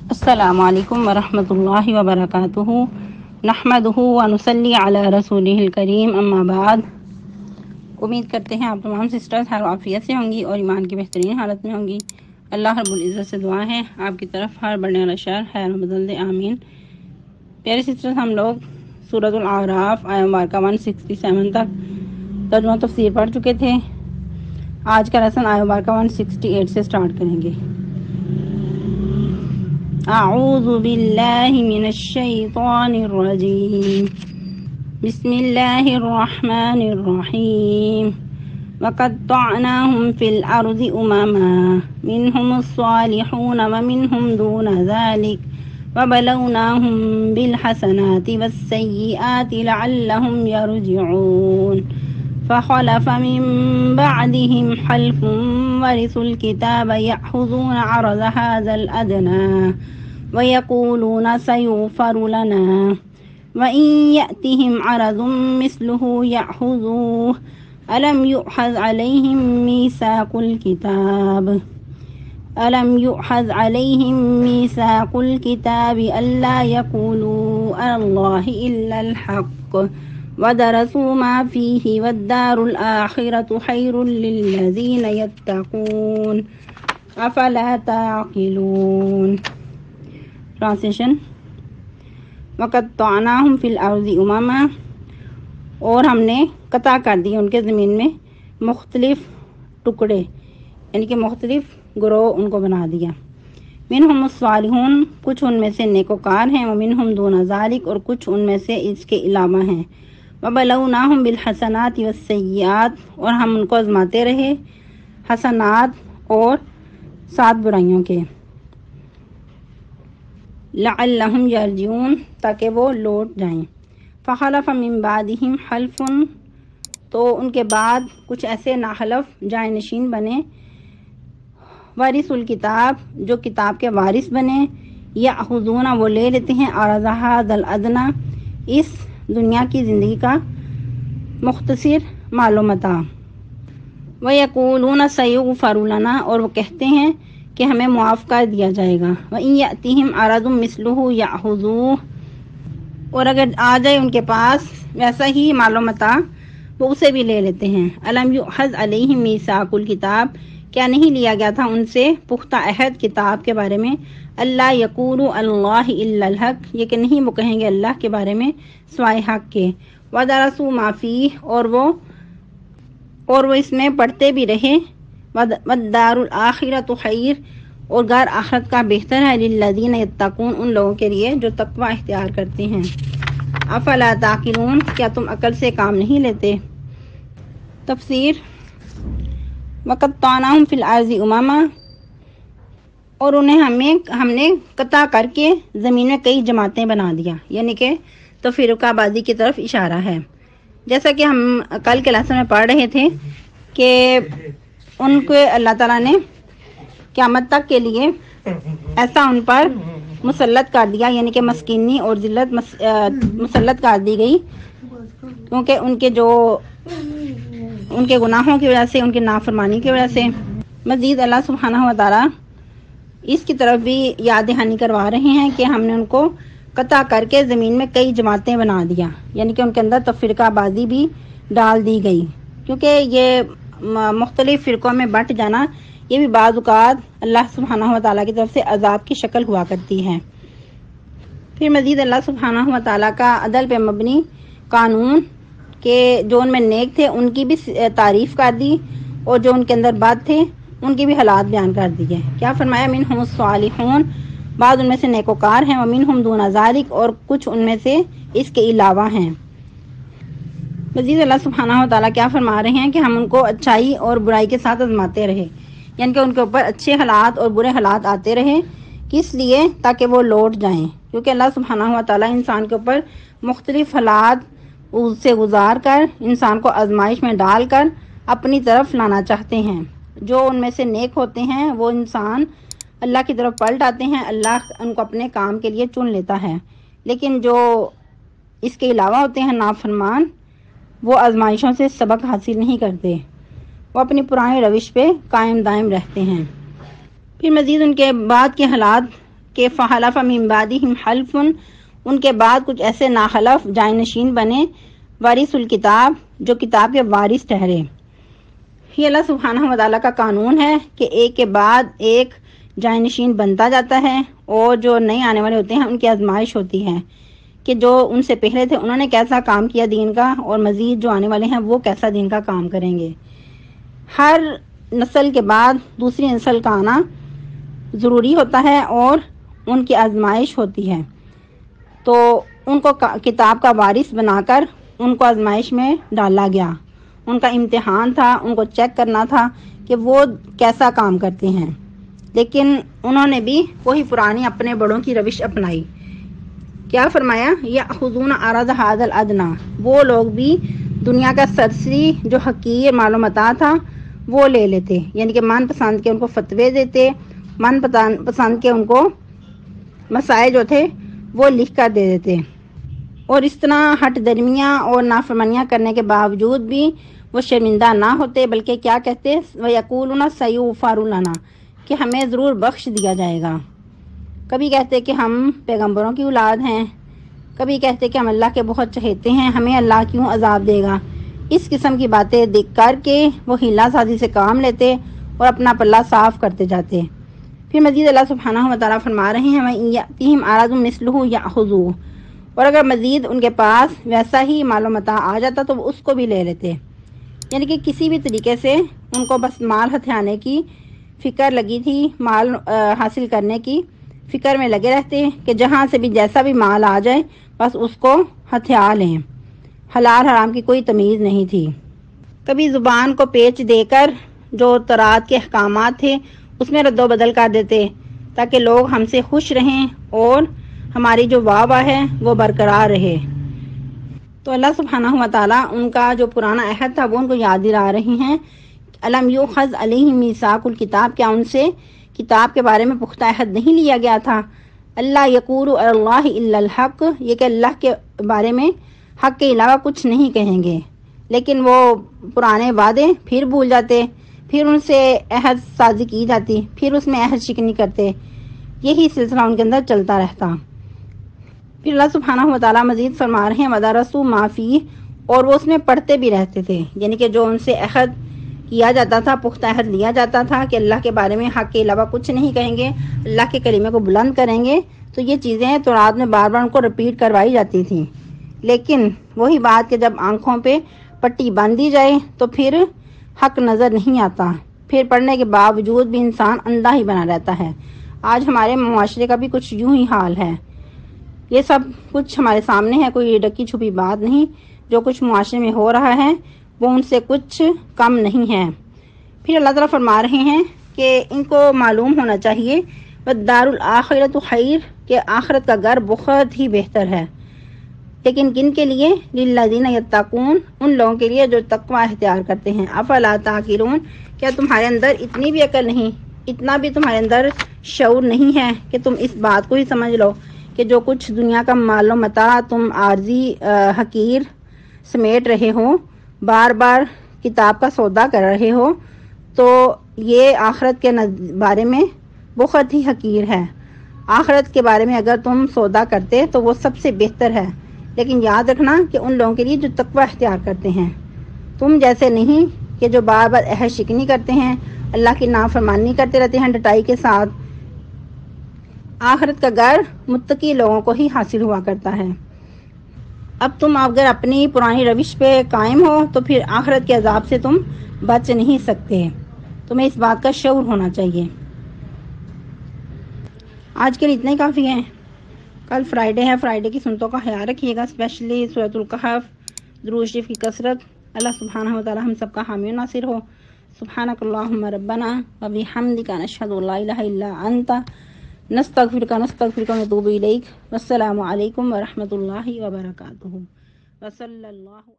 السلام علیکم ورحمۃ اللہ وبرکاتہ نحمدہ ونصلی علی رسولہ الکریم اما بعد۔ امید کرتے ہیں آپ تمام سسٹرز ہر عافیت سے ہوں گی اور ایمان کی بہترین حالت میں ہوں گی۔ اللہ رب العزت سے دعا ہے آپ کی طرف ہر بڑھنے والا شر خیر و بدل دے، آمین۔ پیارے سسٹرز، ہم لوگ سورۃ الاعراف آیہ مبارکہ 167 تک ترجمہ تفسیر پڑھ چکے تھے۔ آج کا لیسن آیہ مبارکہ 168 سے سٹارٹ کریں گے۔ اعوذ باللہ من الشیطان الرجیم، بسم اللہ الرحمن الرحیم۔ وقطعناہم فی الارض امما منہم الصالحون ومنہم دون ذلک وبلوناہم بالحسنات والسیئات لعلہم یرجعون۔ فخلف من بعدهم خلف ورثوا الكتاب يأخذون عرض هذا الأدنى ويقولون سيغفر لنا وإن يأتهم عرض مثله يأخذوه ألم يؤخذ عليهم ميثاق الكتاب ألا يقولوا على الله إلا الحق ودرسوا ما فيه والدار الآخرة خير للذين يتقون أفلا تعقلون۔ ٹرانسلیشن۔ وقطعناہم فی الارض امما، اور ہم نے قطع کر دی ان کے زمین میں مختلف ٹکڑے، یعنی کہ مختلف گروہ ان کو بنا دیا۔ منہم الصالحون، کچھ ان میں سے نیکوکار ہیں، ومنہم دون ذالک، اور کچھ ان میں سے اس کے علاوہ ہیں۔ وبلوناہم بالحسنات والسیئات، اور ہم ان کو آزماتے رہے حسنات اور 7 برائیوں کے۔ لعلہم یرجعون، تاکہ وہ لوٹ جائیں۔ فخلف من بعدہم خلف، تو ان کے بعد کچھ ایسے ناخلف جائے نشین بنے، ورثوا الکتاب، جو کتاب کے وارث بنے، یاخذون، وہ لے لیتے ہیں، عرض ھذا الادنی، اس دنیا کی زندگی کا مختصر مال و متاع۔ وَيَقُولُونَ سَيُغْفَرُ لَنَا، اور وہ کہتے ہیں کہ ہمیں معاف کر دیا جائے گا۔ وَإِن يَأْتِهِمْ عَرَضٌ مِثْلُهُ يَأْخُذُوهُ، اور اگر آ جائے ان کے پاس ویسا ہی مال و متاع، وہ اسے بھی لے لیتے ہیں۔ أَلَمْ يُؤْخَذْ عَلَيْهِمْ مِيثَاقُ الْكِتَابِ، کیا نہیں لیا گیا تھا ان سے پختہ عہد کتاب کے بارے میں؟ اللہ یقولوا اللہ الا الحق، یہ کہ نہیں وہ کہیں گے اللہ کے بارے میں سوائے حق کے۔ ودرسوا ما فیہ، اور وہ اس میں پڑھتے بھی رہے۔ والدار الآخرۃ خیر، اور گھر آخرت کا بہتر ہے، للذین یتقون، ان لوگوں کے لیے جو تقوی اختیار کرتے ہیں۔ افلا تعقلون، کیا تم عقل سے کام نہیں لیتے؟ تفسیر۔ وقطعناہم فی الارض امما، اور انہیں ہم نے قطع کر کے زمین میں کئی جماعتیں بنا دیا، یعنی کہ تفرقہ بازی کی طرف اشارہ ہے۔ جیسا کہ ہم کل کے لیسن میں پڑھ رہے تھے کہ ان کو اللہ تعالیٰ نے قیامت تک کے لیے ایسا ان پر مسلط کر دیا، یعنی کہ مسکینی اور ذلت مسلط کر دی گئی، کیونکہ ان کے گناہوں کی وجہ سے، ان کی نافرمانی کی وجہ سے۔ مزید اللہ سبحانہ و تعالیٰ اس کی طرف بھی یاد دہانی کروا رہے ہیں کہ ہم نے ان کو قطع کر کے زمین میں کئی جماعتیں بنا دیا، یعنی کہ ان کے اندر تفرقہ بازی بھی ڈال دی گئی، کیونکہ یہ مختلف فرقوں میں بٹ جانا یہ بھی بعض اوقات اللہ سبحانہ و تعالیٰ کی طرف سے عذاب کی شکل ہوا کرتی ہے۔ پھر مزید اللہ سبحانہ و تعالیٰ کا عدل پہ مبنی قانون کہ جو ان میں نیک تھے ان کی بھی تعریف کر دی، اور جو ان کے اندر بد تھے ان کی بھی حالات بیان کر دیے۔ کیا فرمایا؟ منہم الصالحون، بعض ان میں سے نیکوکار ہیں، ومنہم دون ذالک، اور کچھ ان میں سے اس کے علاوہ ہیں۔ مزید اللہ سبحانہ و تعالیٰ کیا فرما رہے ہیں کہ ہم ان کو اچھائی اور برائی کے ساتھ آزماتے رہے، یعنی کہ ان کے اوپر اچھے حالات اور برے حالات آتے رہے، کس لیے؟ تاکہ وہ لوٹ جائیں، کیونکہ اللہ سبحانہ و تعالیٰ انسان کے اوپر مختلف حالات سے گزار کر، انسان کو آزمائش میں ڈال کر اپنی طرف لانا چاہتے ہیں۔ جو ان میں سے نیک ہوتے ہیں وہ انسان اللہ کی طرف پلٹ آتے ہیں، اللہ ان کو اپنے کام کے لیے چن لیتا ہے، لیکن جو اس کے علاوہ ہوتے ہیں نافرمان، وہ آزمائشوں سے سبق حاصل نہیں کرتے، وہ اپنی پرانی روش پہ قائم دائم رہتے ہیں۔ پھر مزید ان کے بعد کے حالات کہ فحلف من بعدہم حلف، ان کے بعد کچھ ایسے ناخلف جانشین بنے، وارث الکتاب، جو کتاب کے وارث ٹھہرے۔ یہ اللہ سبحانہ وتعالیٰ کا قانون ہے کہ ایک کے بعد ایک جانشین بنتا جاتا ہے، اور جو نئے آنے والے ہوتے ہیں ان کی آزمائش ہوتی ہے کہ جو ان سے پہلے تھے انہوں نے کیسا کام کیا دین کا، اور مزید جو آنے والے ہیں وہ کیسا دین کا کام کریں گے۔ ہر نسل کے بعد دوسری نسل کا آنا ضروری ہوتا ہے اور ان کی آزمائش ہوتی ہے، تو ان کو کتاب کا وارث بنا کر ان کو آزمائش میں ڈالا گیا، ان کا امتحان تھا، ان کو چیک کرنا تھا کہ وہ کیسا کام کرتے ہیں، لیکن انہوں نے بھی وہی پرانی اپنے بڑوں کی روش اپنائی۔ کیا فرمایا؟ یأخذون عرض ھذا الادنی، وہ لوگ بھی دنیا کا سرسری جو حقیر مال و متاع تھا وہ لے لیتے، یعنی کہ من پسند کے ان کو فتوے دیتے، من پسند کے ان کو مسائل جو تھے وہ لکھ کر دے دیتے، اور اس طرح ہٹ درمیاں اور نافرمانیاں کرنے کے باوجود بھی وہ شرمندہ نہ ہوتے، بلکہ کیا کہتے؟ وَيَقُولُونَ سَيُغْفَرُ لَنَا، کہ ہمیں ضرور بخش دیا جائے گا۔ کبھی کہتے کہ ہم پیغمبروں کی اولاد ہیں، کبھی کہتے کہ ہم اللہ کے بہت چہیتے ہیں، ہمیں اللہ کیوں عذاب دے گا۔ اس قسم کی باتیں دیکھ کر کے وہ ہیلا سازی سے کام لیتے اور اپنا پلہ صاف کرتے جاتے۔ پھر مزید اللہ سبحانہ وتعالیٰ فرما رہے ہیں وَإِن يَأْتِهِمْ عَرَضٌ مِثْلُهُ يَأْخُذُوهُ، اور اگر مزید ان کے پاس ویسا ہی مال و متاع آ جاتا تو وہ اس کو بھی لے لیتے، یعنی کہ کسی بھی طریقے سے ان کو بس مال ہتھیانے کی فکر لگی تھی، مال حاصل کرنے کی فکر میں لگے رہتے کہ جہاں سے بھی جیسا بھی مال آ جائے بس اس کو ہتھیا لیں، حلال حرام کی کوئی تمیز نہیں تھی۔ کبھی زبان کو پیچ دے کر جو تورات کے احکامات تھے اس میں رد و بدل کر دیتے تاکہ لوگ ہم سے خوش رہیں اور ہماری جو واہ واہ ہے وہ برقرار رہے۔ تو اللہ سبحانہ وتعالیٰ ان کا جو پرانا عہد تھا وہ ان کو یاد دلا رہی ہیں۔ الم یؤخذ علیہم میثاق الکتاب، کیا ان سے کتاب کے بارے میں پختہ عہد نہیں لیا گیا تھا؟ اللہ یقولوا علی اللہ الا الحق، یہ کہ اللہ کے بارے میں حق کے علاوہ کچھ نہیں کہیں گے، لیکن وہ پرانے وعدے پھر بھول جاتے، پھر ان سے عہد سازی کی جاتی، پھر اس میں عہد شکنی کرتے، یہی سلسلہ ان کے اندر چلتا رہتا۔ پھر اللہ سبحانہ وتعالیٰ مزید فرما رہے ہیں وَدَرَسُوا مَا فِيهِ، اور وہ اس میں پڑھتے بھی رہتے تھے، یعنی کہ جو ان سے عہد کیا جاتا تھا، پختہ عہد لیا جاتا تھا کہ اللہ کے بارے میں حق کے علاوہ کچھ نہیں کہیں گے، اللہ کے کلمے کو بلند کریں گے، تو یہ چیزیں تورات میں بار بار ان کو رپیٹ کروائی جاتی تھیں، لیکن وہی بات کہ جب آنکھوں پہ پٹی باندھ دی جائے تو پھر حق نظر نہیں آتا، پھر پڑھنے کے باوجود بھی انسان اندھا ہی بنا رہتا ہے۔ آج ہمارے معاشرے کا بھی کچھ یوں ہی حال ہے، یہ سب کچھ ہمارے سامنے ہے، کوئی ڈکی چھپی بات نہیں، جو کچھ معاشرے میں ہو رہا ہے وہ ان سے کچھ کم نہیں ہے۔ پھر اللہ تعالیٰ فرما رہے ہیں کہ ان کو معلوم ہونا چاہیے وَالدَّارُ الْآخِرَةُ خَيْرٌ، کہ آخرت کا گھر بہت ہی بہتر ہے، لیکن کن کے لیے؟ لِلَّذِينَ يَتَّقُونَ، ان لوگوں کے لیے جو تقوی اختیار کرتے ہیں۔ أَفَلَا تَعْقِلُونَ، کیا تمہارے اندر اتنی بھی عقل نہیں، اتنا بھی تمہارے اندر شعور نہیں ہے کہ تم اس بات کو ہی سمجھ لو کہ جو کچھ دنیا کا مال و متاع تم عارضی حقیر سمیٹ رہے ہو، بار بار کتاب کا سودا کر رہے ہو، تو یہ آخرت کے بارے میں بہت ہی حقیر ہے۔ آخرت کے بارے میں اگر تم سودا کرتے تو وہ سب سے بہتر ہے، لیکن یاد رکھنا کہ ان لوگوں کے لیے جو تقوی اختیار کرتے ہیں، تم جیسے نہیں کہ جو بار بار عہد شکنی کرتے ہیں، اللہ کی نافرمانی کرتے رہتے ہیں ڈٹائی کے ساتھ۔ آخرت کا گھر متقی لوگوں کو ہی حاصل ہوا کرتا ہے۔ اب تم اگر اپنی پرانی روش پہ قائم ہو تو پھر آخرت کے عذاب سے تم بچ نہیں سکتے، تمہیں اس بات کا شعور ہونا چاہیے۔ آج کے لیے اتنا ہی کافی ہے، کل فرائیڈے ہے، فرائیڈے کی سنتوں کا خیال رکھیے گا، اسپیشلی سورۃ الکہف، درود شریف کی کثرت۔ اللہ سبحانہ وتعالی ہم سب کا حامی و ناصر ہو۔ سبحانک اللہم ربنا و بحمدک نشہد ان لا الہ الا انت نستغفرک و نتوب الیک۔ والسلام علیکم ورحمۃ اللہ وبرکاتہ۔ وصلی اللہ